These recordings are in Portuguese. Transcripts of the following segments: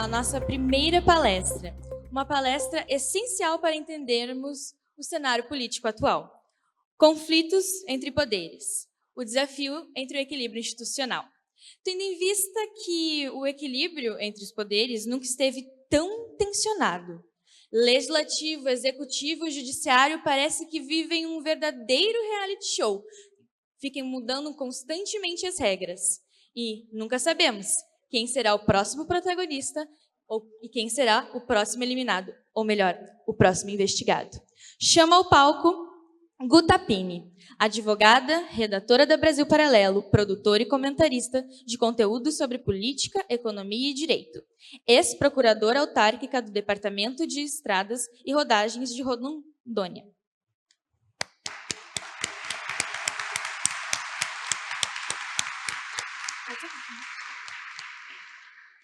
a nossa primeira palestra. Uma palestra essencial para entendermos o cenário político atual. Conflitos entre poderes. O desafio entre o equilíbrio institucional. Tendo em vista que o equilíbrio entre os poderes nunca esteve tão tensionado. Legislativo, executivo e judiciário parece que vivem um verdadeiro reality show. Fiquem mudando constantemente as regras. E nunca sabemos quem será o próximo protagonista e quem será o próximo eliminado, ou melhor, o próximo investigado. Chama ao palco Guta Pini, advogada, redatora da Brasil Paralelo, produtora e comentarista de conteúdo sobre política, economia e direito. Ex-procuradora autárquica do Departamento de Estradas e Rodagens de Rondônia.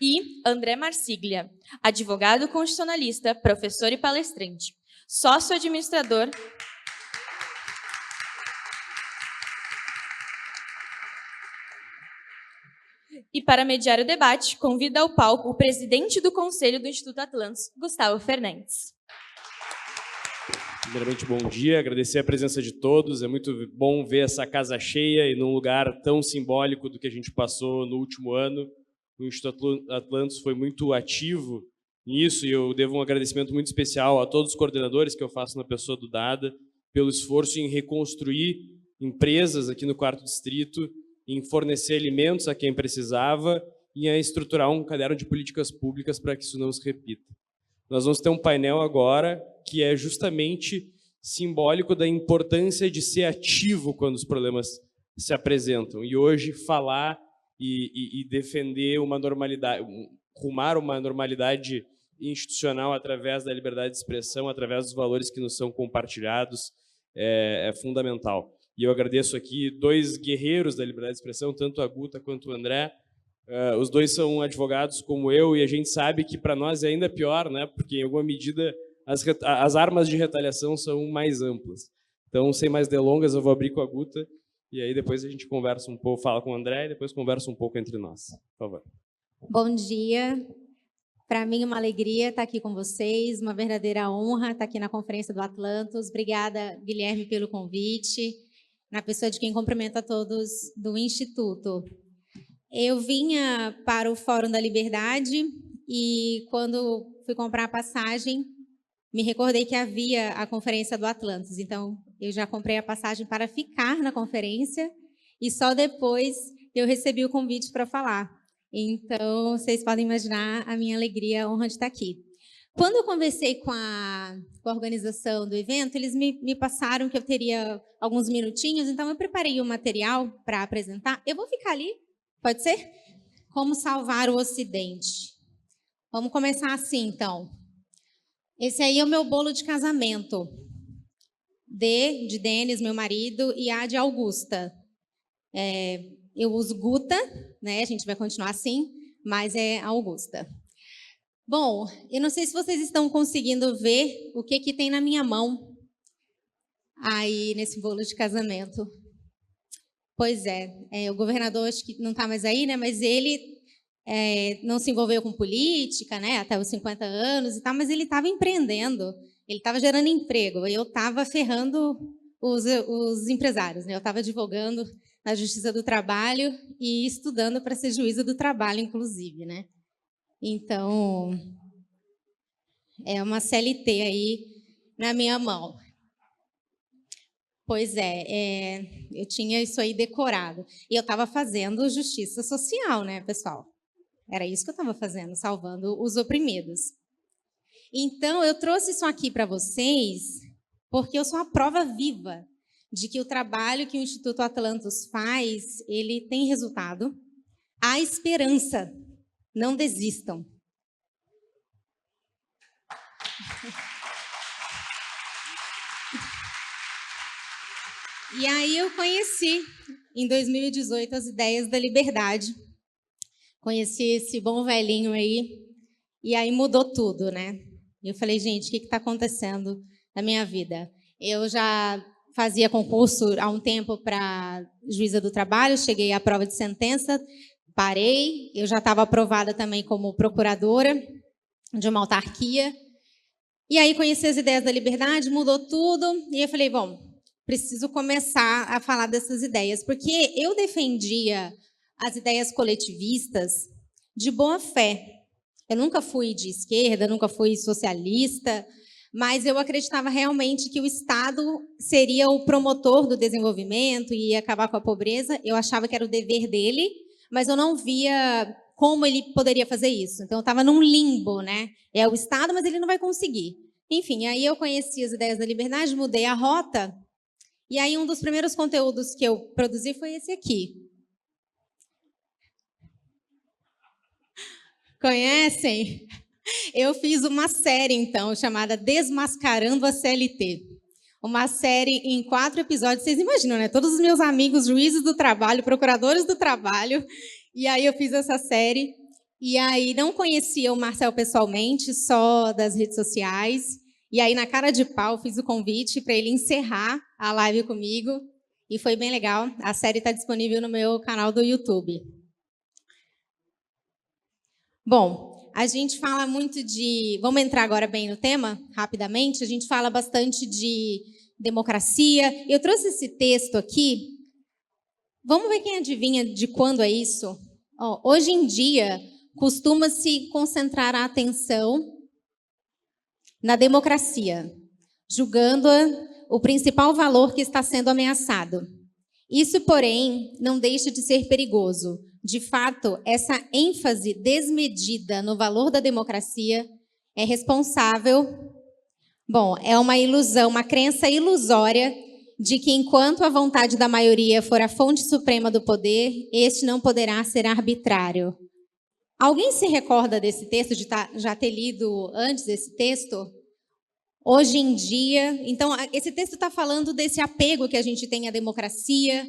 E André Marsiglia, advogado constitucionalista, professor e palestrante, sócio-administrador e, para mediar o debate, convida ao palco o presidente do Conselho do Instituto Atlantos, Gustavo Fernandes. Primeiramente, bom dia, agradecer a presença de todos, é muito bom ver essa casa cheia e num lugar tão simbólico do que a gente passou no último ano. O Instituto Atlantos foi muito ativo nisso e eu devo um agradecimento muito especial a todos os coordenadores que eu faço na pessoa do Dada, pelo esforço em reconstruir empresas aqui no 4º Distrito, em fornecer alimentos a quem precisava e em estruturar um caderno de políticas públicas para que isso não se repita. Nós vamos ter um painel agora que é justamente simbólico da importância de ser ativo quando os problemas se apresentam. E hoje falar e defender uma normalidade, rumar uma normalidade institucional através da liberdade de expressão, através dos valores que nos são compartilhados, é fundamental. E eu agradeço aqui 2 guerreiros da liberdade de expressão, tanto a Guta quanto o André. Os 2 são advogados como eu e a gente sabe que para nós é ainda pior, né? Porque em alguma medida as armas de retaliação são mais amplas. Então, sem mais delongas, eu vou abrir com a Guta e aí depois a gente conversa um pouco, fala com o André e depois conversa um pouco entre nós. Por favor. Bom dia. Para mim é uma alegria estar aqui com vocês, uma verdadeira honra estar aqui na Conferência do Atlantos. Obrigada, Guilherme, pelo convite, na pessoa de quem cumprimento a todos do Instituto. Eu vinha para o Fórum da Liberdade e, quando fui comprar a passagem, me recordei que havia a Conferência do Atlantos. Então, eu já comprei a passagem para ficar na conferência e só depois eu recebi o convite para falar. Então, vocês podem imaginar a minha alegria, a honra de estar aqui. Quando eu conversei com a organização do evento, eles me passaram que eu teria alguns minutinhos, então eu preparei o material para apresentar. Eu vou ficar ali, pode ser? Como salvar o Ocidente. Vamos começar assim, então. Esse aí é o meu bolo de casamento. D de Denis, meu marido, e A de Augusta. Eu uso Guta, né? A gente vai continuar assim, mas é Augusta. Bom, eu não sei se vocês estão conseguindo ver o que tem na minha mão aí nesse bolo de casamento. Pois o governador acho que não está mais aí, né? Mas ele não se envolveu com política, né? Até os 50 anos e tal, mas ele estava empreendendo, ele estava gerando emprego. Eu estava ferrando os empresários, né? Eu estava advogando na Justiça do Trabalho e estudando para ser juíza do trabalho, inclusive, né? Então, é uma CLT aí na minha mão. Pois eu tinha isso aí decorado. E eu estava fazendo justiça social, né, pessoal? Era isso que eu estava fazendo, salvando os oprimidos. Então, eu trouxe isso aqui para vocês porque eu sou a prova viva de que o trabalho que o Instituto Atlantos faz, ele tem resultado. Há esperança. Não desistam. E aí eu conheci, em 2018, as ideias da liberdade. Conheci esse bom velhinho aí, e aí mudou tudo, né? Eu falei, gente, o que está acontecendo na minha vida? Eu já fazia concurso há um tempo para juíza do trabalho, cheguei à prova de sentença, parei, eu já estava aprovada também como procuradora de uma autarquia. E aí conheci as ideias da liberdade, mudou tudo, e eu falei, bom, preciso começar a falar dessas ideias, porque eu defendia as ideias coletivistas de boa fé. Eu nunca fui de esquerda, nunca fui socialista, mas eu acreditava realmente que o Estado seria o promotor do desenvolvimento e ia acabar com a pobreza. Eu achava que era o dever dele, mas eu não via como ele poderia fazer isso. Então, eu estava num limbo, né? É o Estado, mas ele não vai conseguir. Enfim, aí eu conheci as ideias da liberdade, mudei a rota, e aí um dos primeiros conteúdos que eu produzi foi esse aqui. Conhecem? Eu fiz uma série, então, chamada Desmascarando a CLT. Uma série em 4 episódios. Vocês imaginam, né? Todos os meus amigos, juízes do trabalho, procuradores do trabalho. E aí eu fiz essa série. E aí não conhecia o Marcel pessoalmente, só das redes sociais. E aí, na cara de pau, fiz o convite para ele encerrar a live comigo. E foi bem legal. A série está disponível no meu canal do YouTube. Bom, a gente fala muito de... Vamos entrar agora bem no tema, rapidamente. A gente fala bastante de democracia. Eu trouxe esse texto aqui. Vamos ver quem adivinha de quando é isso? Hoje em dia, costuma-se concentrar a atenção na democracia, julgando-a o principal valor que está sendo ameaçado. Isso, porém, não deixa de ser perigoso. De fato, essa ênfase desmedida no valor da democracia é responsável... Bom, é uma ilusão, uma crença ilusória de que enquanto a vontade da maioria for a fonte suprema do poder, este não poderá ser arbitrário. Alguém se recorda desse texto, de já ter lido antes esse texto? Hoje em dia... Então, esse texto está falando desse apego que a gente tem à democracia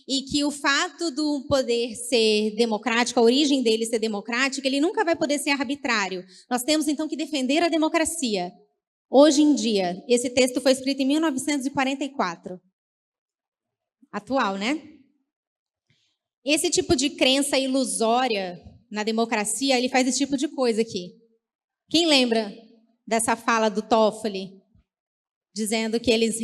e que o fato do poder ser democrático, a origem dele ser democrática, ele nunca vai poder ser arbitrário. Nós temos, então, que defender a democracia. Hoje em dia, esse texto foi escrito em 1944. Atual, né? Esse tipo de crença ilusória na democracia, ele faz esse tipo de coisa aqui. Quem lembra dessa fala do Toffoli, dizendo que eles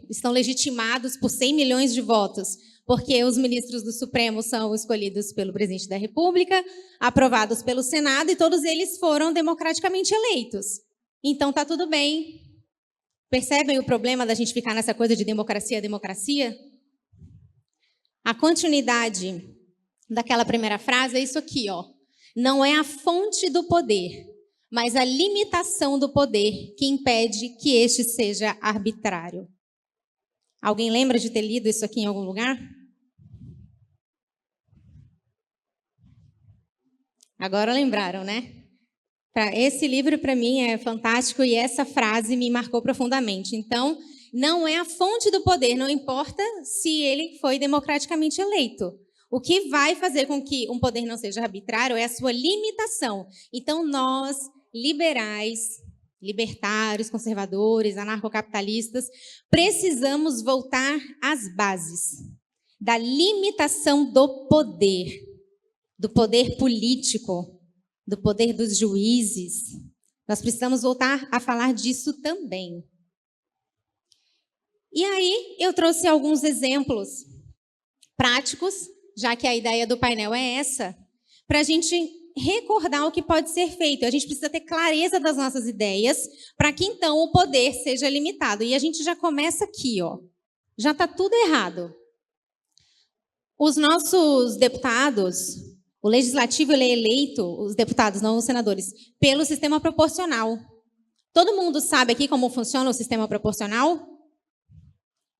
estão legitimados por 100 milhões de votos, porque os ministros do Supremo são escolhidos pelo presidente da República, aprovados pelo Senado, e todos eles foram democraticamente eleitos. Então, tá tudo bem. Percebem o problema da gente ficar nessa coisa de democracia, democracia? A continuidade daquela primeira frase é isso aqui, ó. Não é a fonte do poder, mas a limitação do poder que impede que este seja arbitrário. Alguém lembra de ter lido isso aqui em algum lugar? Agora lembraram, né? Esse livro, para mim, é fantástico e essa frase me marcou profundamente. Então, não é a fonte do poder, não importa se ele foi democraticamente eleito. O que vai fazer com que um poder não seja arbitrário é a sua limitação. Então, nós, liberais, libertários, conservadores, anarcocapitalistas, precisamos voltar às bases da limitação do poder político, do poder dos juízes. Nós precisamos voltar a falar disso também. E aí, eu trouxe alguns exemplos práticos, já que a ideia do painel é essa, para a gente recordar o que pode ser feito. A gente precisa ter clareza das nossas ideias, para que, então, o poder seja limitado. E a gente já começa aqui, ó. Já está tudo errado. Os nossos deputados... O legislativo ele é eleito, os deputados, não os senadores, pelo sistema proporcional. Todo mundo sabe aqui como funciona o sistema proporcional?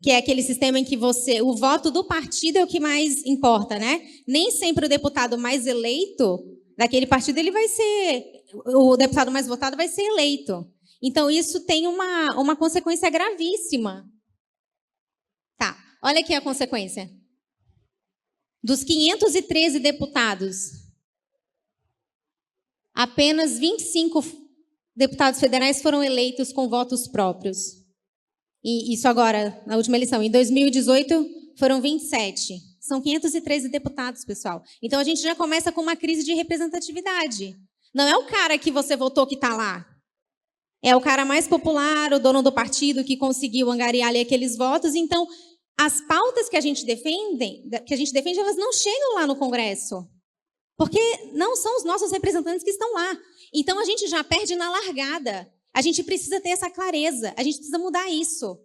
Que é aquele sistema em que o voto do partido é o que mais importa, né? Nem sempre o deputado mais eleito daquele partido, o deputado mais votado vai ser eleito. Então, isso tem uma consequência gravíssima. Tá, olha aqui a consequência. Dos 513 deputados, apenas 25 deputados federais foram eleitos com votos próprios. E isso agora, na última eleição. Em 2018, foram 27. São 513 deputados, pessoal. Então, a gente já começa com uma crise de representatividade. Não é o cara que você votou que está lá. É o cara mais popular, o dono do partido que conseguiu angariar ali aqueles votos. Então, as pautas que a gente defende, elas não chegam lá no Congresso. Porque não são os nossos representantes que estão lá. Então, a gente já perde na largada. A gente precisa ter essa clareza. A gente precisa mudar isso.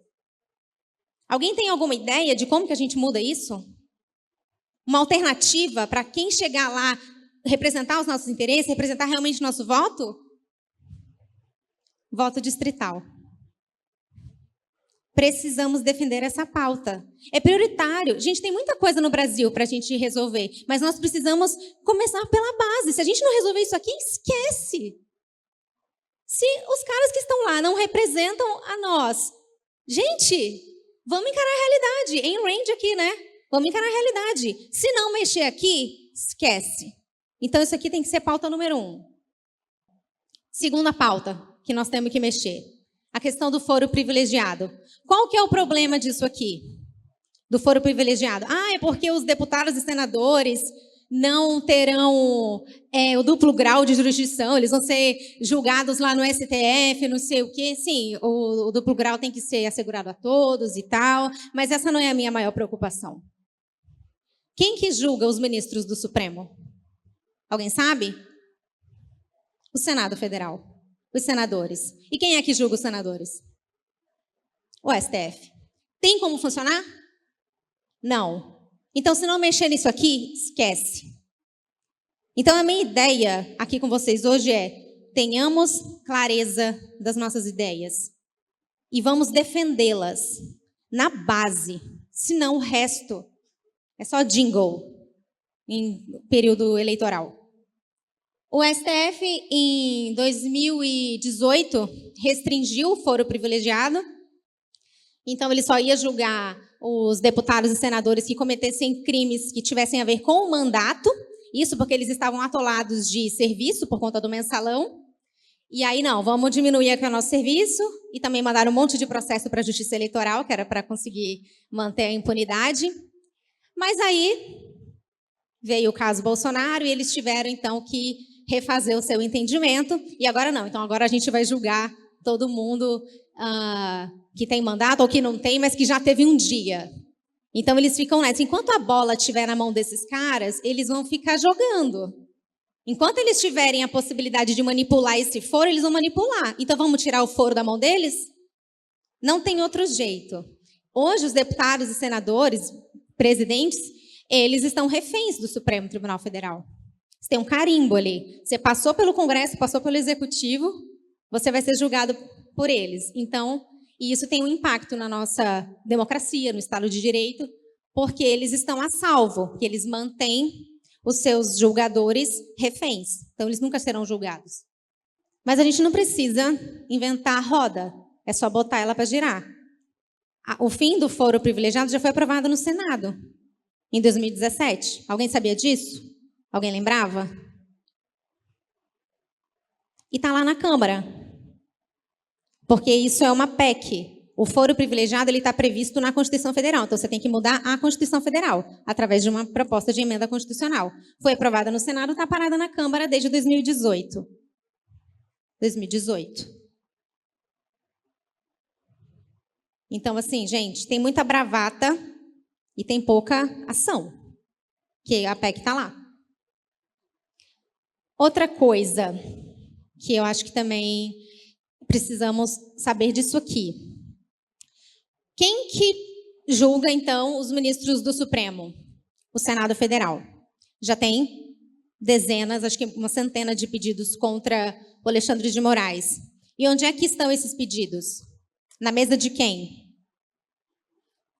Alguém tem alguma ideia de como que a gente muda isso? Uma alternativa para quem chegar lá representar os nossos interesses, representar realmente o nosso voto? Voto distrital. Precisamos defender essa pauta. É prioritário. Gente, tem muita coisa no Brasil para a gente resolver, mas nós precisamos começar pela base. Se a gente não resolver isso aqui, esquece. Se os caras que estão lá não representam a nós, gente, vamos encarar a realidade. Em range aqui, né? Vamos encarar a realidade. Se não mexer aqui, esquece. Então, isso aqui tem que ser pauta número 1. Segunda pauta que nós temos que mexer. A questão do foro privilegiado. Qual que é o problema disso aqui? Do foro privilegiado? É porque os deputados e senadores não terão o duplo grau de jurisdição, eles vão ser julgados lá no STF, não sei o quê. Sim, o duplo grau tem que ser assegurado a todos e tal, mas essa não é a minha maior preocupação. Quem que julga os ministros do Supremo? Alguém sabe? O Senado Federal. Os senadores. E quem é que julga os senadores? O STF. Tem como funcionar? Não. Então, se não mexer nisso aqui, esquece. Então, a minha ideia aqui com vocês hoje é: tenhamos clareza das nossas ideias e vamos defendê-las na base. Senão, o resto é só jingle em período eleitoral. O STF, em 2018, restringiu o foro privilegiado. Então, ele só ia julgar os deputados e senadores que cometessem crimes que tivessem a ver com o mandato. Isso porque eles estavam atolados de serviço por conta do mensalão. E aí, não, vamos diminuir aqui o nosso serviço. E também mandaram um monte de processo para a Justiça Eleitoral, que era para conseguir manter a impunidade. Mas aí veio o caso Bolsonaro e eles tiveram, então, que refazer o seu entendimento. E agora não. Então, agora a gente vai julgar todo mundo que tem mandato ou que não tem, mas que já teve um dia. Então, eles ficam nessa. Enquanto a bola estiver na mão desses caras, eles vão ficar jogando. Enquanto eles tiverem a possibilidade de manipular esse foro, eles vão manipular. Então, vamos tirar o foro da mão deles? Não tem outro jeito. Hoje, os deputados e senadores, presidentes, eles estão reféns do Supremo Tribunal Federal. Você tem um carimbo ali. Você passou pelo Congresso, passou pelo Executivo, você vai ser julgado por eles. Então, e isso tem um impacto na nossa democracia, no Estado de Direito, porque eles estão a salvo, que eles mantêm os seus julgadores reféns. Então, eles nunca serão julgados. Mas a gente não precisa inventar a roda, é só botar ela para girar. O fim do foro privilegiado já foi aprovado no Senado, em 2017. Alguém sabia disso? Alguém lembrava? E está lá na Câmara. Porque isso é uma PEC. O foro privilegiado está previsto na Constituição Federal. Então, você tem que mudar a Constituição Federal, através de uma proposta de emenda constitucional. Foi aprovada no Senado, está parada na Câmara desde 2018. 2018. Então, assim, gente, tem muita bravata e tem pouca ação. Que a PEC está lá. Outra coisa que eu acho que também precisamos saber disso aqui. Quem que julga, então, os ministros do Supremo? O Senado Federal. Já tem dezenas, acho que uma centena de pedidos contra o Alexandre de Moraes. E onde é que estão esses pedidos? Na mesa de quem?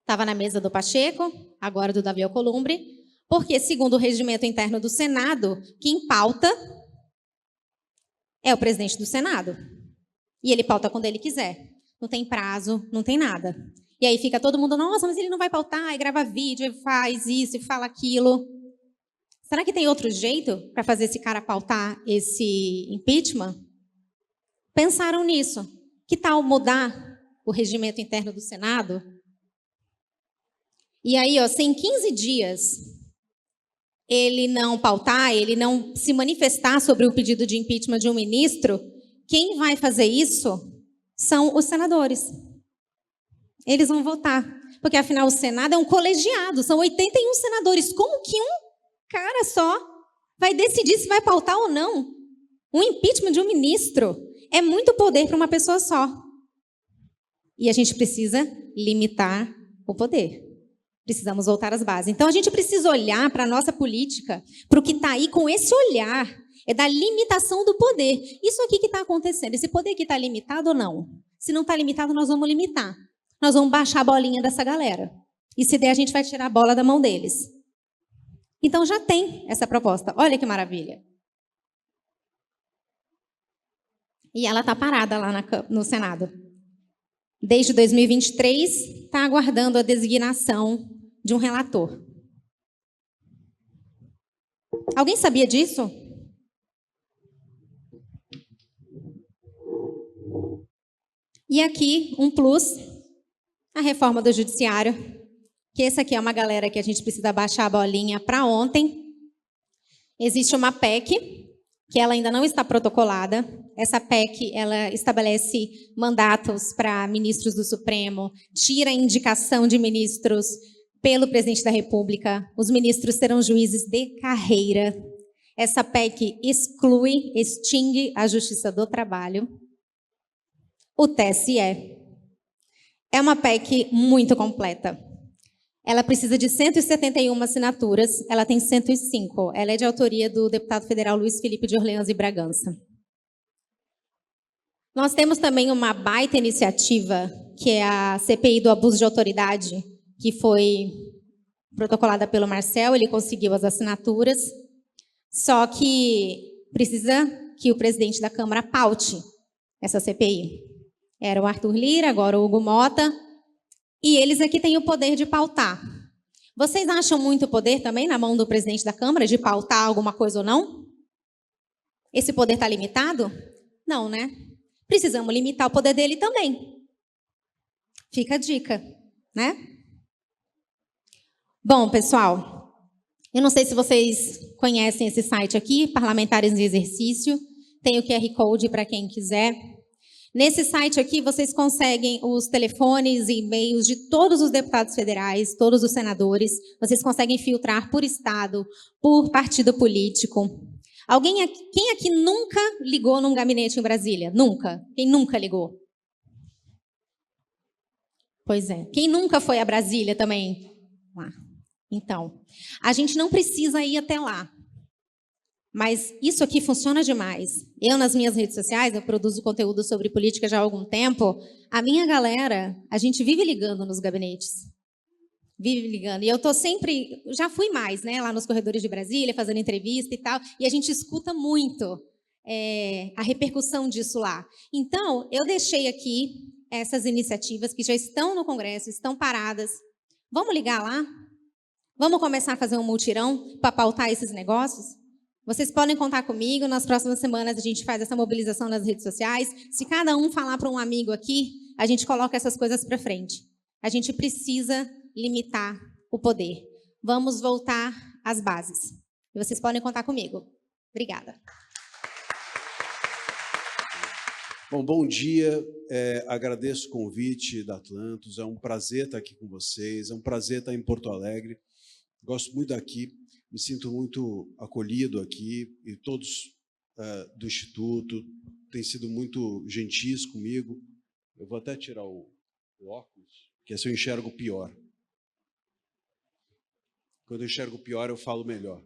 Estava na mesa do Pacheco, agora do Davi Alcolumbre, porque, segundo o regimento interno do Senado, quem pauta é o presidente do Senado. E ele pauta quando ele quiser. Não tem prazo, não tem nada. E aí fica todo mundo, nossa, mas ele não vai pautar, e grava vídeo, e faz isso, e fala aquilo. Será que tem outro jeito para fazer esse cara pautar esse impeachment? Pensaram nisso. Que tal mudar o regimento interno do Senado? E aí, ó, se em 15 dias ele não pautar, ele não se manifestar sobre o pedido de impeachment de um ministro, quem vai fazer isso são os senadores. Eles vão votar, porque afinal o Senado é um colegiado, são 81 senadores. Como que um cara só vai decidir se vai pautar ou não? Um impeachment de um ministro é muito poder para uma pessoa só. E a gente precisa limitar o poder. Precisamos voltar às bases. Então, a gente precisa olhar para a nossa política, para o que está aí com esse olhar, é da limitação do poder. Isso aqui que está acontecendo, esse poder aqui está limitado ou não? Se não está limitado, nós vamos limitar. Nós vamos baixar a bolinha dessa galera. E se der, a gente vai tirar a bola da mão deles. Então, já tem essa proposta. Olha que maravilha. E ela está parada lá no Senado. Desde 2023, está aguardando a designação de um relator. Alguém sabia disso? E aqui, um plus, a reforma do judiciário, que essa aqui é uma galera que a gente precisa baixar a bolinha para ontem. Existe uma PEC, que ela ainda não está protocolada. Essa PEC, ela estabelece mandatos para ministros do Supremo, tira a indicação de ministros pelo presidente da República. Os ministros serão juízes de carreira. Essa PEC exclui, extingue a Justiça do Trabalho. O TSE. É uma PEC muito completa. Ela precisa de 171 assinaturas, ela tem 105. Ela é de autoria do deputado federal Luiz Felipe de Orleans e Bragança. Nós temos também uma baita iniciativa, que é a CPI do abuso de autoridade, que foi protocolada pelo Marcel, ele conseguiu as assinaturas, só que precisa que o presidente da Câmara paute essa CPI. Era o Arthur Lira, agora o Hugo Mota, e eles aqui têm o poder de pautar. Vocês acham muito poder também na mão do presidente da Câmara de pautar alguma coisa ou não? Esse poder está limitado? Não, né? Precisamos limitar o poder dele também. Fica a dica, né? Bom, pessoal, eu não sei se vocês conhecem esse site aqui, Parlamentares em Exercício. Tem o QR Code para quem quiser. Nesse site aqui, vocês conseguem os telefones e e-mails de todos os deputados federais, todos os senadores. Vocês conseguem filtrar por estado, por partido político. Quem aqui nunca ligou num gabinete em Brasília? Nunca? Quem nunca ligou? Pois é. Quem nunca foi a Brasília também? Então, a gente não precisa ir até lá. Mas isso aqui funciona demais. Eu, nas minhas redes sociais, eu produzo conteúdo sobre política já há algum tempo. A minha galera, a gente vive ligando nos gabinetes. Vive ligando. E eu estou sempre... Já fui mais, né? Lá nos corredores de Brasília, fazendo entrevista e tal. E a gente escuta muito a repercussão disso lá. Então, eu deixei aqui essas iniciativas que já estão no Congresso, estão paradas. Vamos ligar lá? Vamos começar a fazer um mutirão para pautar esses negócios? Vocês podem contar comigo, nas próximas semanas a gente faz essa mobilização nas redes sociais. Se cada um falar para um amigo aqui, a gente coloca essas coisas para frente. A gente precisa limitar o poder. Vamos voltar às bases. E vocês podem contar comigo. Obrigada. Bom dia, agradeço o convite da Atlantos, é um prazer estar aqui com vocês, é um prazer estar em Porto Alegre, gosto muito daqui. Me sinto muito acolhido aqui e todos do Instituto têm sido muito gentis comigo. Eu vou até tirar o óculos, porque assim eu enxergo pior. Quando eu enxergo pior, eu falo melhor.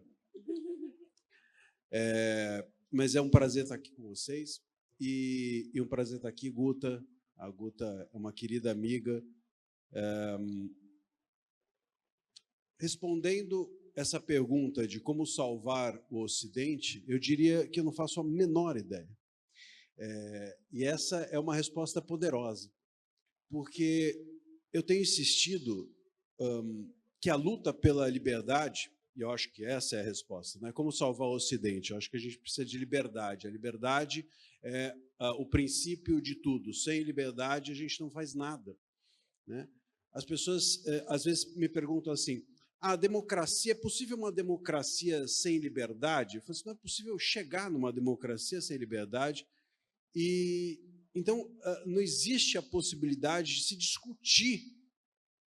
Mas é um prazer estar aqui com vocês e um prazer estar aqui, Guta. A Guta é uma querida amiga. Respondendo essa pergunta de como salvar o Ocidente, eu diria que eu não faço a menor ideia. E essa é uma resposta poderosa, porque eu tenho insistido que a luta pela liberdade, e eu acho que essa é a resposta, não é como salvar o Ocidente, eu acho que a gente precisa de liberdade. A liberdade é o princípio de tudo. Sem liberdade, a gente não faz nada, né? As pessoas, às vezes, me perguntam assim, a democracia, é possível uma democracia sem liberdade? Eu falo assim, não é possível chegar numa democracia sem liberdade. E, então, não existe a possibilidade de se discutir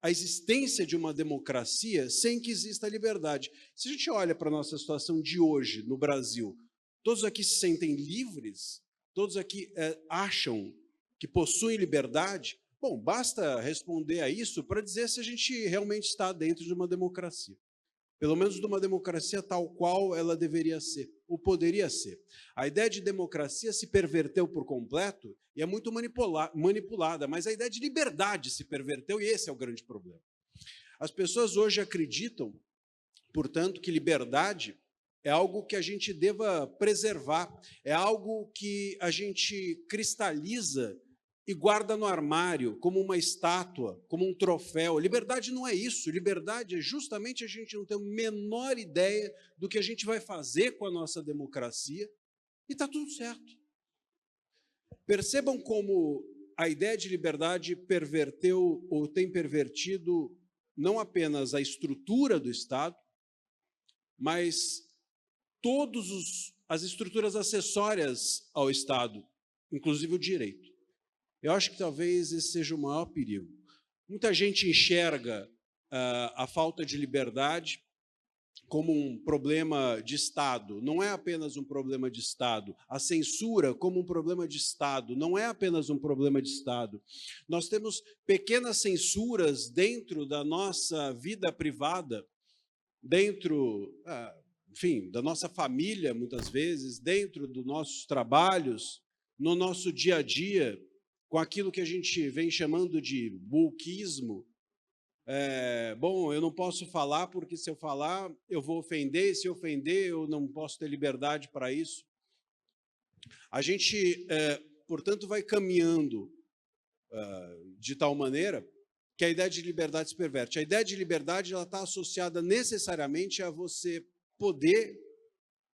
a existência de uma democracia sem que exista liberdade. Se a gente olha para a nossa situação de hoje no Brasil, todos aqui se sentem livres? Todos aqui acham que possuem liberdade? Bom, basta responder a isso para dizer se a gente realmente está dentro de uma democracia. Pelo menos de uma democracia tal qual ela deveria ser, ou poderia ser. A ideia de democracia se perverteu por completo e é muito manipulada, mas a ideia de liberdade se perverteu e esse é o grande problema. As pessoas hoje acreditam, portanto, que liberdade é algo que a gente deva preservar, é algo que a gente cristaliza e guarda no armário, como uma estátua, como um troféu. Liberdade não é isso. Liberdade é justamente a gente não ter a menor ideia do que a gente vai fazer com a nossa democracia e está tudo certo. Percebam como a ideia de liberdade perverteu ou tem pervertido não apenas a estrutura do Estado, mas todas as estruturas acessórias ao Estado, inclusive o direito. Eu acho que talvez esse seja o maior perigo. Muita gente enxerga a falta de liberdade como um problema de Estado. Não é apenas um problema de Estado. A censura como um problema de Estado. Não é apenas um problema de Estado. Nós temos pequenas censuras dentro da nossa vida privada, dentro, enfim, da nossa família, muitas vezes, dentro dos nossos trabalhos, no nosso dia a dia, com aquilo que a gente vem chamando de wokeismo. Bom, eu não posso falar porque se eu falar eu vou ofender, e se eu ofender eu não posso ter liberdade para isso. A gente, portanto, vai caminhando de tal maneira que a ideia de liberdade se perverte. A ideia de liberdade está associada necessariamente a você poder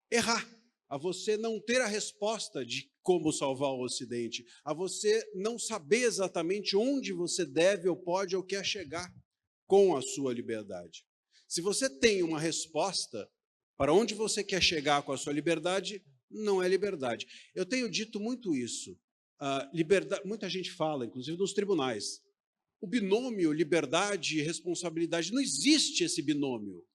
errar, a você não ter a resposta de como salvar o Ocidente, a você não saber exatamente onde você deve ou pode ou quer chegar com a sua liberdade. Se você tem uma resposta para onde você quer chegar com a sua liberdade, não é liberdade. Eu tenho dito muito isso. Muita gente fala, inclusive nos tribunais, o binômio liberdade e responsabilidade, não existe esse binômio.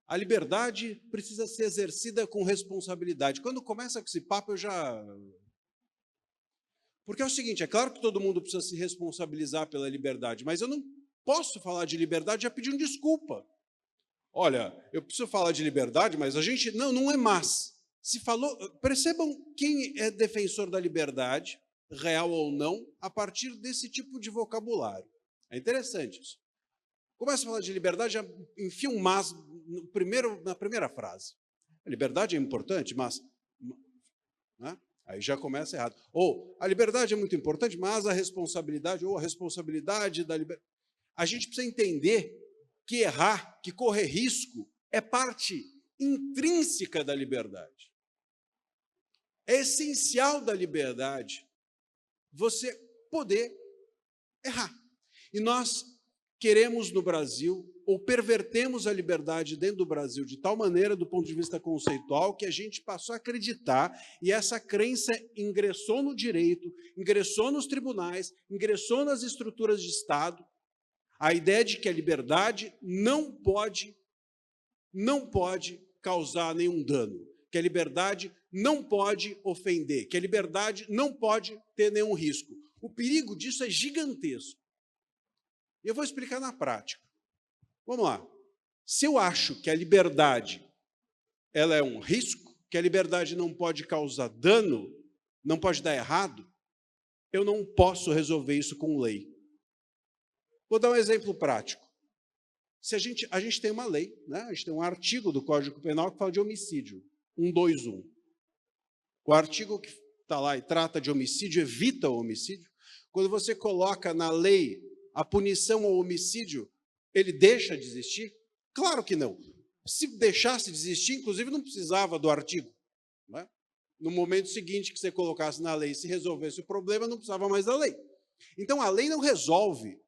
A liberdade precisa ser exercida com responsabilidade. Quando começa com esse papo, eu já... Porque é o seguinte, é claro que todo mundo precisa se responsabilizar pela liberdade, mas eu não posso falar de liberdade já pedindo desculpa. Olha, eu preciso falar de liberdade, mas a gente... Não é mas. Se falou... Percebam quem é defensor da liberdade, real ou não, a partir desse tipo de vocabulário. É interessante isso. Começa a falar de liberdade, já enfia um mas na primeira frase. A liberdade é importante, mas... Né? Aí já começa errado. Ou, a liberdade é muito importante, mas a responsabilidade, ou a responsabilidade da liberdade... A gente precisa entender que errar, que correr risco, é parte intrínseca da liberdade. É essencial da liberdade você poder errar. E nós queremos no Brasil, ou pervertemos a liberdade dentro do Brasil de tal maneira, do ponto de vista conceitual, que a gente passou a acreditar, e essa crença ingressou no direito, ingressou nos tribunais, ingressou nas estruturas de Estado, a ideia de que a liberdade não pode causar nenhum dano, que a liberdade não pode ofender, que a liberdade não pode ter nenhum risco. O perigo disso é gigantesco. E eu vou explicar na prática. Vamos lá. Se eu acho que a liberdade ela é um risco, que a liberdade não pode causar dano, não pode dar errado, eu não posso resolver isso com lei. Vou dar um exemplo prático. Se a gente tem uma lei, né? A gente tem um artigo do Código Penal que fala de homicídio, 121. O artigo que está lá e trata de homicídio, evita o homicídio. Quando você coloca na lei a punição ao homicídio, ele deixa de existir? Claro que não. Se deixasse de existir, inclusive, não precisava do artigo. Né? No momento seguinte que você colocasse na lei, se resolvesse o problema, não precisava mais da lei. Então, a lei não resolve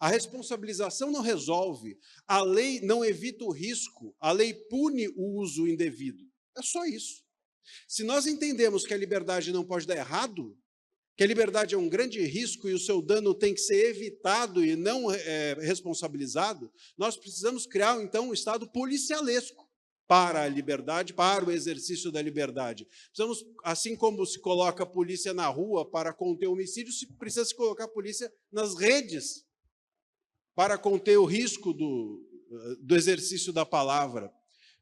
A responsabilização não resolve, a lei não evita o risco, a lei pune o uso indevido. É só isso. Se nós entendemos que a liberdade não pode dar errado, que a liberdade é um grande risco e o seu dano tem que ser evitado e não responsabilizado, nós precisamos criar, então, um Estado policialesco para a liberdade, para o exercício da liberdade. Precisamos, assim como se coloca a polícia na rua para conter o homicídio, precisa se colocar a polícia nas redes para conter o risco do exercício da palavra.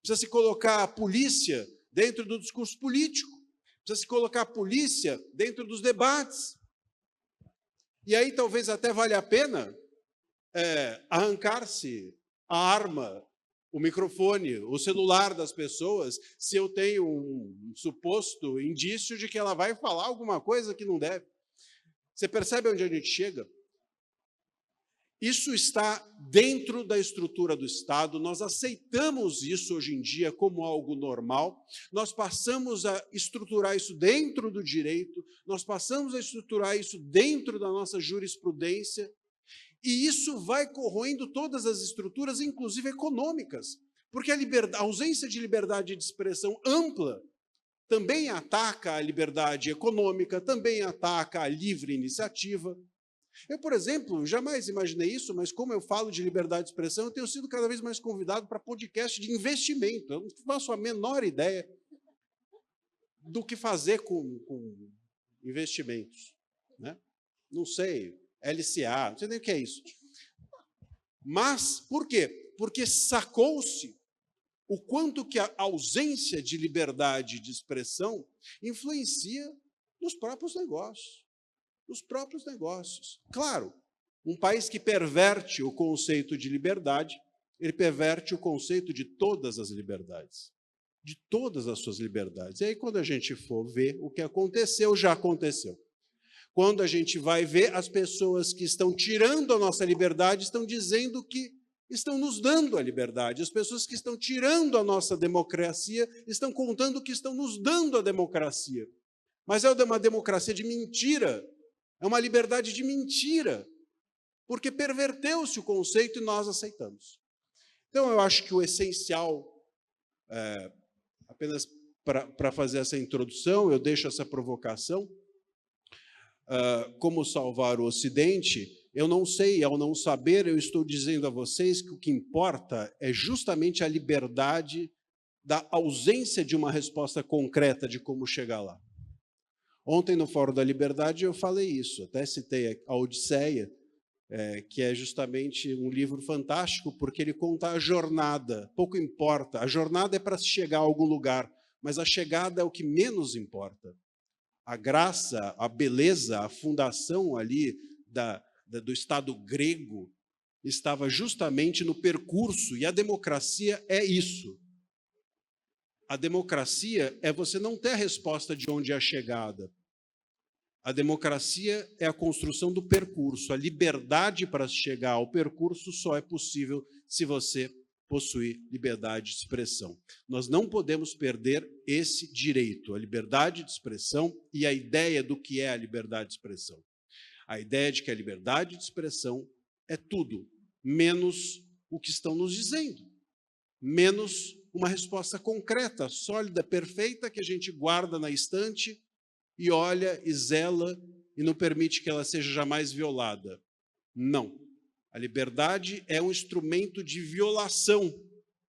Precisa se colocar a polícia dentro do discurso político. Precisa se colocar a polícia dentro dos debates. E aí talvez até valha a pena arrancar-se a arma, o microfone, o celular das pessoas, se eu tenho um suposto indício de que ela vai falar alguma coisa que não deve. Você percebe onde a gente chega? Isso está dentro da estrutura do Estado, nós aceitamos isso hoje em dia como algo normal, nós passamos a estruturar isso dentro do direito, nós passamos a estruturar isso dentro da nossa jurisprudência, e isso vai corroendo todas as estruturas, inclusive econômicas, porque a ausência de liberdade de expressão ampla também ataca a liberdade econômica, também ataca a livre iniciativa. Eu, por exemplo, jamais imaginei isso, mas como eu falo de liberdade de expressão, eu tenho sido cada vez mais convidado para podcast de investimento. Eu não faço a menor ideia do que fazer com investimentos, né? Não sei, LCA, não sei nem o que é isso. Mas, por quê? Porque sacou-se o quanto que a ausência de liberdade de expressão influencia nos próprios negócios. Nos próprios negócios. Claro, um país que perverte o conceito de liberdade, ele perverte o conceito de todas as liberdades, de todas as suas liberdades. E aí, quando a gente for ver o que aconteceu, já aconteceu. Quando a gente vai ver, as pessoas que estão tirando a nossa liberdade estão dizendo que estão nos dando a liberdade. As pessoas que estão tirando a nossa democracia estão contando que estão nos dando a democracia. Mas é uma democracia de mentira. É uma liberdade de mentira, porque perverteu-se o conceito e nós aceitamos. Então, eu acho que o essencial, apenas para fazer essa introdução, eu deixo essa provocação, como salvar o Ocidente, eu não sei, ao não saber, eu estou dizendo a vocês que o que importa é justamente a liberdade da ausência de uma resposta concreta de como chegar lá. Ontem, no Fórum da Liberdade, eu falei isso, até citei a Odisseia, que é justamente um livro fantástico, porque ele conta a jornada, pouco importa, a jornada é para se chegar a algum lugar, mas a chegada é o que menos importa. A graça, a beleza, a fundação ali do Estado grego estava justamente no percurso, e a democracia é isso. A democracia é você não ter a resposta de onde é a chegada. A democracia é a construção do percurso. A liberdade para chegar ao percurso só é possível se você possuir liberdade de expressão. Nós não podemos perder esse direito, a liberdade de expressão e a ideia do que é a liberdade de expressão. A ideia de que a liberdade de expressão é tudo, menos o que estão nos dizendo, menos uma resposta concreta, sólida, perfeita, que a gente guarda na estante e olha e zela e não permite que ela seja jamais violada. Não. A liberdade é um instrumento de violação.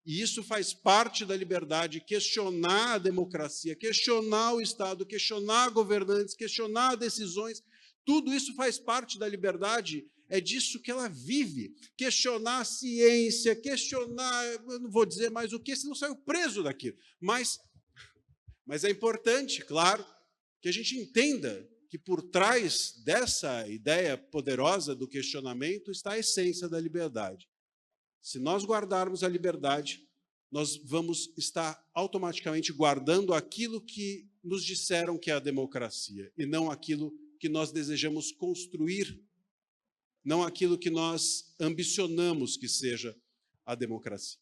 E isso faz parte da liberdade, questionar a democracia, questionar o Estado, questionar governantes, questionar decisões. Tudo isso faz parte da liberdade, é disso que ela vive. Questionar a ciência, questionar, eu não vou dizer mais o que, senão saiu preso daquilo. Mas é importante, claro, que a gente entenda que por trás dessa ideia poderosa do questionamento está a essência da liberdade. Se nós guardarmos a liberdade, nós vamos estar automaticamente guardando aquilo que nos disseram que é a democracia, e não aquilo que nós desejamos construir, não aquilo que nós ambicionamos que seja a democracia.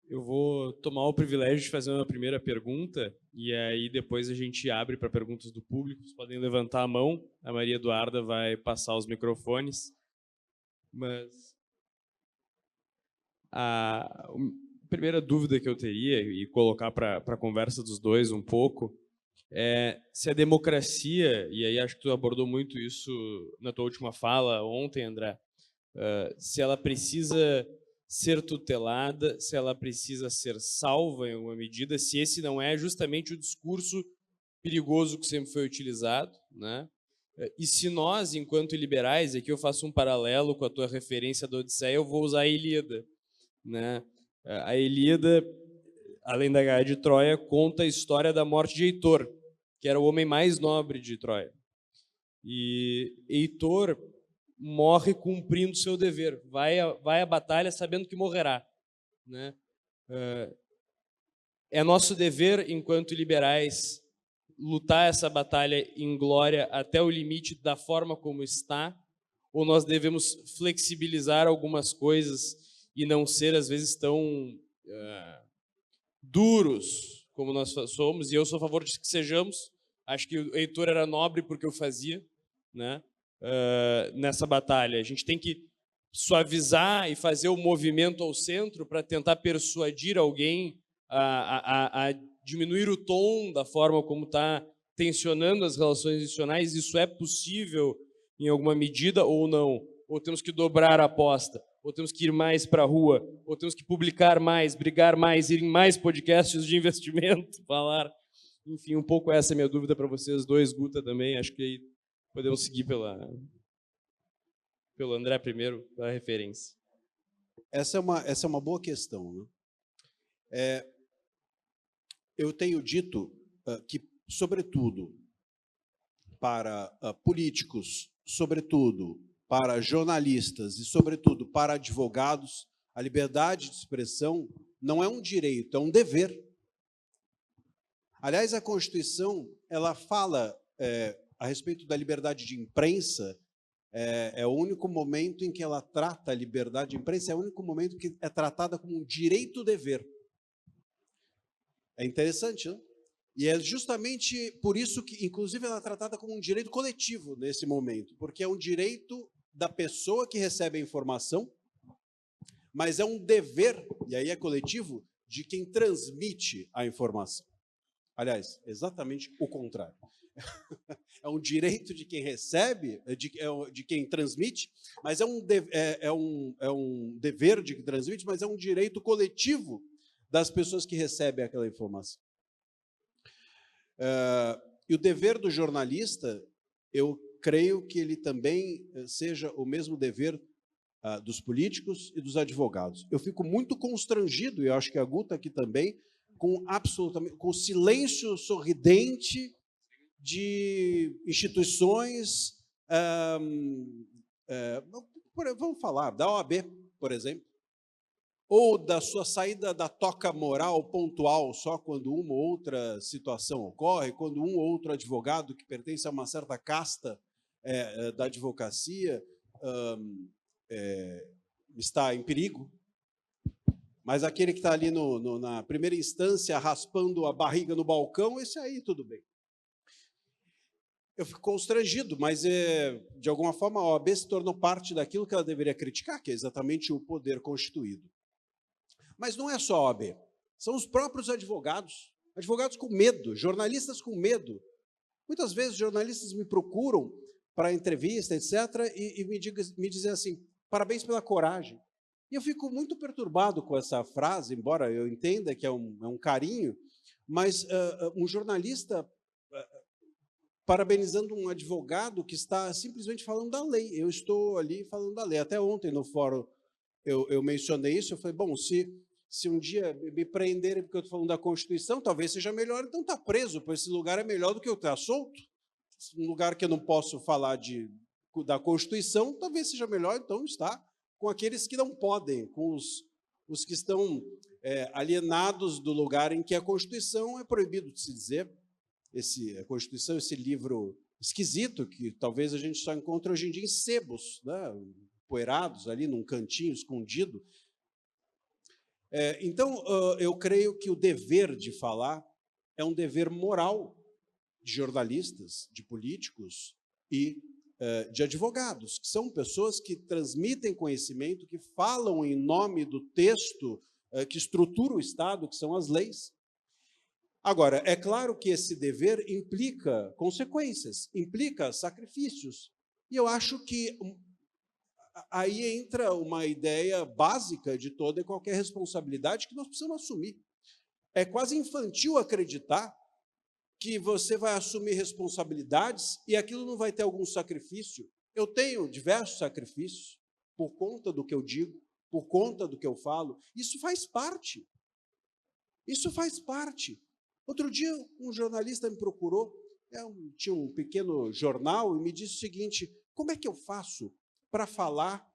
Eu vou tomar o privilégio de fazer uma primeira pergunta e aí depois a gente abre para perguntas do público. Vocês podem levantar a mão, a Maria Eduarda vai passar os microfones. Mas a primeira dúvida que eu teria, e colocar para a conversa dos dois um pouco, é se a democracia, e aí acho que tu abordou muito isso na tua última fala ontem, André, se ela precisa ser tutelada, se ela precisa ser salva em alguma medida, se esse não é justamente o discurso perigoso que sempre foi utilizado, né? E se nós, enquanto liberais, aqui eu faço um paralelo com a tua referência da Odisseia, eu vou usar a Ilíada, né? A Ilíada, além da Guerra de Troia, conta a história da morte de Heitor, que era o homem mais nobre de Troia. E Heitor morre cumprindo seu dever, vai à batalha sabendo que morrerá, né? É nosso dever, enquanto liberais, lutar essa batalha em glória até o limite da forma como está, ou nós devemos flexibilizar algumas coisas e não ser, às vezes, tão duros como nós somos, e eu sou a favor de que sejamos. Acho que o Heitor era nobre porque eu fazia, né? Nessa batalha. A gente tem que suavizar e fazer o movimento ao centro para tentar persuadir alguém a diminuir o tom da forma como está tensionando as relações institucionais. Isso é possível em alguma medida ou não? Ou temos que dobrar a aposta? Ou temos que ir mais para a rua? Ou temos que publicar mais, brigar mais, ir em mais podcasts de investimento, falar... Enfim, um pouco essa é a minha dúvida para vocês dois, Guta também. Acho que aí podemos seguir pelo André primeiro, pela referência. Essa é uma boa questão, né? Eu tenho dito que, sobretudo, para políticos, sobretudo para jornalistas e, sobretudo, para advogados, a liberdade de expressão não é um direito, é um dever. Aliás, a Constituição, ela fala a respeito da liberdade de imprensa, é o único momento em que ela trata a liberdade de imprensa, é o único momento que é tratada como um direito-dever. É interessante, né? E é justamente por isso que, inclusive, ela é tratada como um direito coletivo nesse momento, porque é um direito da pessoa que recebe a informação, mas é um dever, e aí é coletivo, de quem transmite a informação. Aliás, exatamente o contrário. É um direito de quem recebe, de quem transmite, mas é um dever de quem transmite, mas é um direito coletivo das pessoas que recebem aquela informação. E o dever do jornalista, eu creio que ele também seja o mesmo dever dos políticos e dos advogados. Eu fico muito constrangido, e eu acho que a Guta aqui também, com o silêncio sorridente de instituições, vamos falar, da OAB, por exemplo, ou da sua saída da toca moral pontual, só quando uma ou outra situação ocorre, quando um ou outro advogado que pertence a uma certa casta da advocacia está em perigo, mas aquele que está ali na primeira instância raspando a barriga no balcão, esse aí tudo bem. Eu fico constrangido, mas de alguma forma a OAB se tornou parte daquilo que ela deveria criticar, que é exatamente o poder constituído. Mas não é só a OAB, são os próprios advogados, advogados com medo, jornalistas com medo. Muitas vezes jornalistas me procuram para entrevista, etc., e me dizem assim, parabéns pela coragem. E eu fico muito perturbado com essa frase, embora eu entenda que é um carinho, mas um jornalista parabenizando um advogado que está simplesmente falando da lei. Eu estou ali falando da lei. Até ontem no fórum eu mencionei isso, eu falei, bom, se um dia me prenderem porque eu estou falando da Constituição, talvez seja melhor, então estar preso, pois esse lugar é melhor do que eu estar solto. Um lugar que eu não posso falar da Constituição, talvez seja melhor, então, estar com aqueles que não podem, com os que estão alienados do lugar em que a Constituição é proibido de se dizer. A Constituição, esse livro esquisito, que talvez a gente só encontre hoje em dia em sebos, né, poeirados ali num cantinho escondido. Então, eu creio que o dever de falar é um dever moral de jornalistas, de políticos e de advogados, que são pessoas que transmitem conhecimento, que falam em nome do texto que estrutura o Estado, que são as leis. Agora, é claro que esse dever implica consequências, implica sacrifícios. E eu acho que aí entra uma ideia básica de toda e qualquer responsabilidade que nós precisamos assumir. É quase infantil acreditar que você vai assumir responsabilidades e aquilo não vai ter algum sacrifício. Eu tenho diversos sacrifícios por conta do que eu digo, por conta do que eu falo. Isso faz parte. Isso faz parte. Outro dia, um jornalista me procurou, tinha um pequeno jornal, e me disse o seguinte: como é que eu faço para falar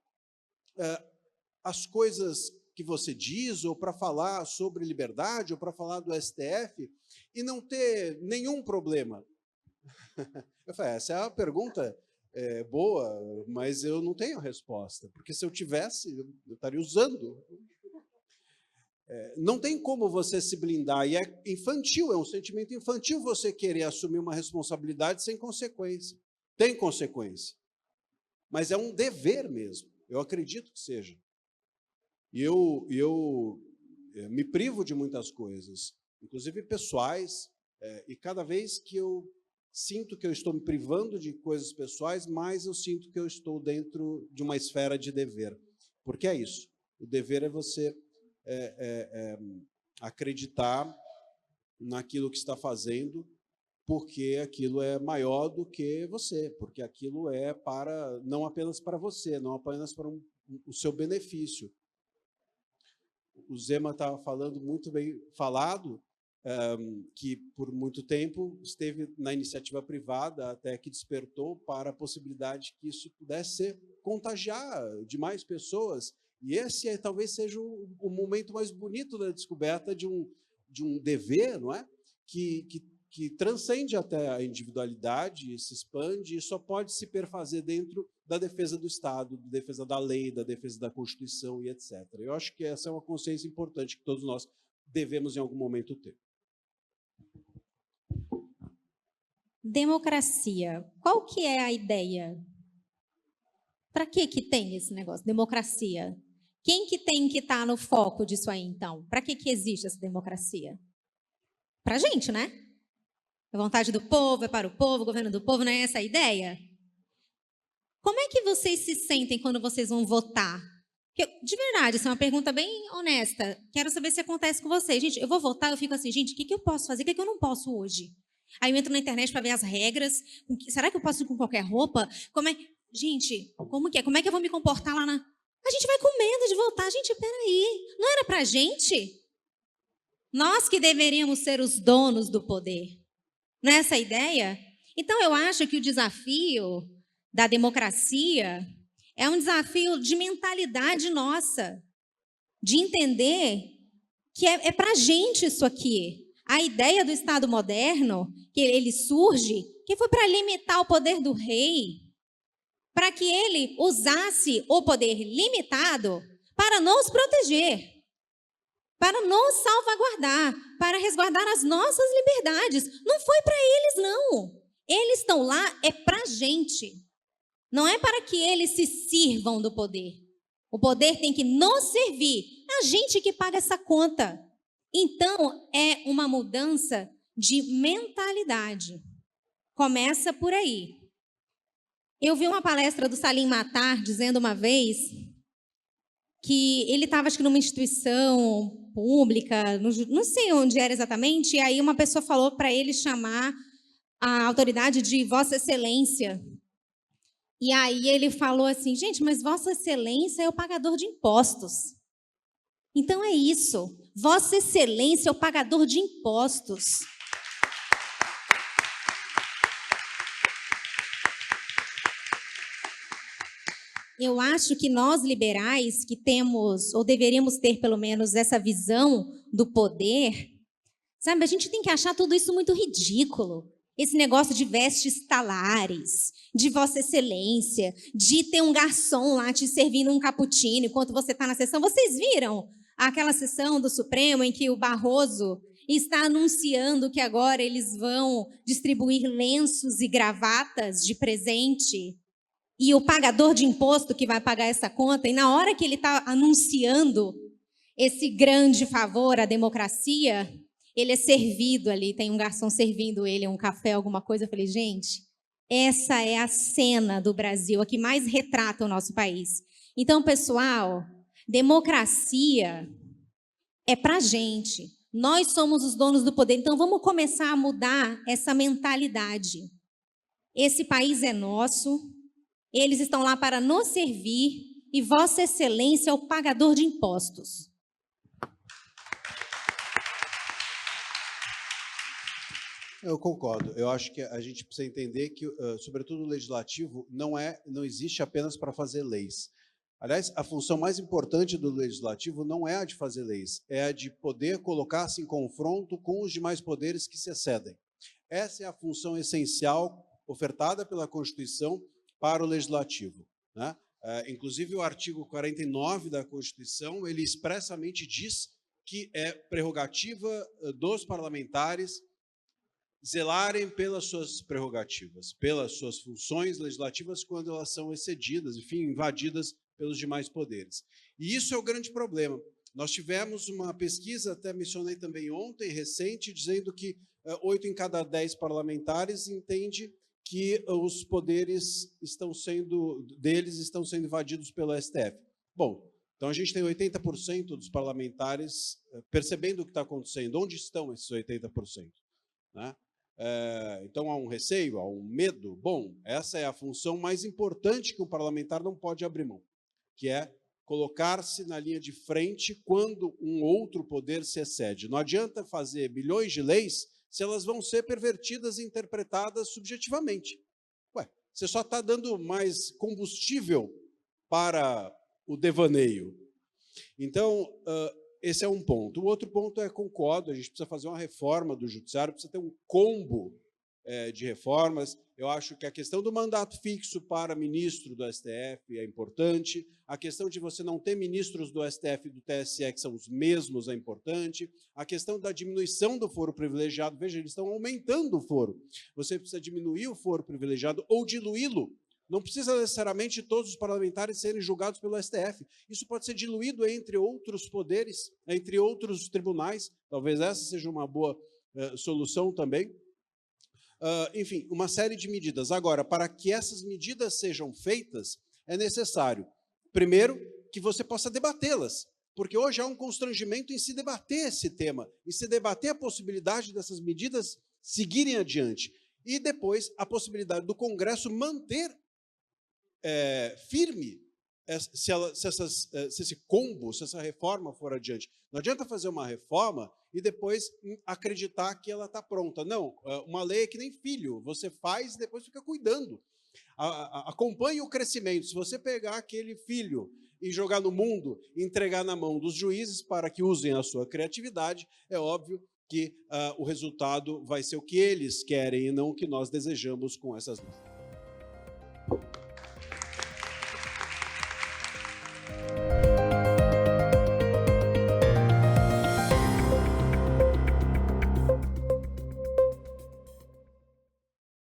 as coisas que você diz, ou para falar sobre liberdade, ou para falar do STF, e não ter nenhum problema? Eu falei, essa é uma pergunta boa, mas eu não tenho resposta, porque se eu tivesse, eu estaria usando. Não tem como você se blindar, e é infantil, é um sentimento infantil você querer assumir uma responsabilidade sem consequência. Tem consequência, mas é um dever mesmo, eu acredito que seja. E eu me privo de muitas coisas, inclusive pessoais, e cada vez que eu sinto que eu estou me privando de coisas pessoais, mais eu sinto que eu estou dentro de uma esfera de dever. Porque é isso, o dever é você acreditar naquilo que está fazendo, porque aquilo é maior do que você, porque aquilo é não apenas para você, não apenas para o seu benefício. O Zema estava falando muito bem falado, que por muito tempo esteve na iniciativa privada, até que despertou para a possibilidade que isso pudesse contagiar demais pessoas. E esse talvez seja o momento mais bonito da descoberta de um dever, não é? Que transcende até a individualidade, se expande e só pode se perfazer dentro da defesa do Estado, da defesa da lei, da defesa da Constituição e etc. Eu acho que essa é uma consciência importante que todos nós devemos em algum momento ter. Democracia. Qual que é a ideia? Para que tem esse negócio? Democracia. Quem que tem que estar no foco disso aí, então? Para que existe essa democracia? Para a gente, né? A vontade do povo, é para o povo, o governo do povo, não é essa a ideia? Como é que vocês se sentem quando vocês vão votar? Porque, de verdade, essa é uma pergunta bem honesta. Quero saber se acontece com vocês. Gente, eu vou votar, eu fico assim, gente, o que eu posso fazer? O que eu não posso hoje? Aí eu entro na internet para ver as regras. Será que eu posso ir com qualquer roupa? Gente, como que é? Como é que eu vou me comportar lá na... A gente vai com medo de votar. Gente, peraí, não era pra gente? Nós que deveríamos ser os donos do poder. Não é essa a ideia? Então, eu acho que o desafio da democracia é um desafio de mentalidade nossa, de entender que é pra gente isso aqui. A ideia do Estado moderno, que ele surge, que foi para limitar o poder do rei, para que ele usasse o poder limitado para nos proteger, para nos salvaguardar, para resguardar as nossas liberdades. Não foi para eles, não. Eles estão lá, é para a gente. Não é para que eles se sirvam do poder. O poder tem que nos servir. É a gente que paga essa conta. Então, é uma mudança de mentalidade. Começa por aí. Eu vi uma palestra do Salim Matar dizendo uma vez que ele estava, acho que numa instituição pública, não sei onde era exatamente, e aí uma pessoa falou para ele chamar a autoridade de Vossa Excelência. E aí ele falou assim, gente, mas Vossa Excelência é o pagador de impostos. Então é isso, Vossa Excelência é o pagador de impostos. Eu acho que nós liberais que temos, ou deveríamos ter pelo menos essa visão do poder, sabe, a gente tem que achar tudo isso muito ridículo. Esse negócio de vestes talares, de Vossa Excelência, de ter um garçom lá te servindo um cappuccino enquanto você está na sessão. Vocês viram àquela sessão do Supremo em que o Barroso está anunciando que agora eles vão distribuir lenços e gravatas de presente, e o pagador de imposto que vai pagar essa conta, e na hora que ele está anunciando esse grande favor à democracia, ele é servido ali, tem um garçom servindo ele um café, alguma coisa. Eu falei, gente, essa é a cena do Brasil, a que mais retrata o nosso país. Então, pessoal, democracia é para a gente. Nós somos os donos do poder, então vamos começar a mudar essa mentalidade. Esse país é nosso, eles estão lá para nos servir e Vossa Excelência é o pagador de impostos. Eu concordo. Eu acho que a gente precisa entender que, sobretudo, o legislativo não existe apenas para fazer leis. Aliás, a função mais importante do legislativo não é a de fazer leis, é a de poder colocar-se em confronto com os demais poderes que se excedem. Essa é a função essencial ofertada pela Constituição para o legislativo, né? Inclusive, o artigo 49 da Constituição, ele expressamente diz que é prerrogativa dos parlamentares zelarem pelas suas prerrogativas, pelas suas funções legislativas quando elas são excedidas, enfim, invadidas pelos demais poderes. E isso é o grande problema. Nós tivemos uma pesquisa, até mencionei também ontem, recente, dizendo que 8 em cada 10 parlamentares entende que os poderes estão sendo invadidos pelo STF. Bom, então a gente tem 80% dos parlamentares percebendo o que está acontecendo. Onde estão esses 80%? Né? Então há um receio, há um medo. Bom, essa é a função mais importante que um parlamentar não pode abrir mão, que é colocar-se na linha de frente quando um outro poder se excede. Não adianta fazer bilhões de leis se elas vão ser pervertidas e interpretadas subjetivamente. Ué, você só está dando mais combustível para o devaneio. Então, esse é um ponto. O outro ponto é, concordo, a gente precisa fazer uma reforma do judiciário, precisa ter um combo de reformas. Eu acho que a questão do mandato fixo para ministro do STF é importante, a questão de você não ter ministros do STF e do TSE que são os mesmos é importante, a questão da diminuição do foro privilegiado, veja, eles estão aumentando o foro. Você precisa diminuir o foro privilegiado ou diluí-lo. Não precisa necessariamente todos os parlamentares serem julgados pelo STF. Isso pode ser diluído entre outros poderes, entre outros tribunais. Talvez essa seja uma boa solução também. Enfim, uma série de medidas. Agora, para que essas medidas sejam feitas, é necessário, primeiro, que você possa debatê-las, porque hoje há um constrangimento em se debater esse tema, em se debater a possibilidade dessas medidas seguirem adiante, e depois a possibilidade do Congresso manter firme se esse combo, se essa reforma for adiante. Não adianta fazer uma reforma e depois acreditar que ela está pronta. Não, uma lei é que nem filho, você faz e depois fica cuidando. Acompanhe o crescimento. Se você pegar aquele filho e jogar no mundo, entregar na mão dos juízes para que usem a sua criatividade, é óbvio que o resultado vai ser o que eles querem e não o que nós desejamos com essas leis.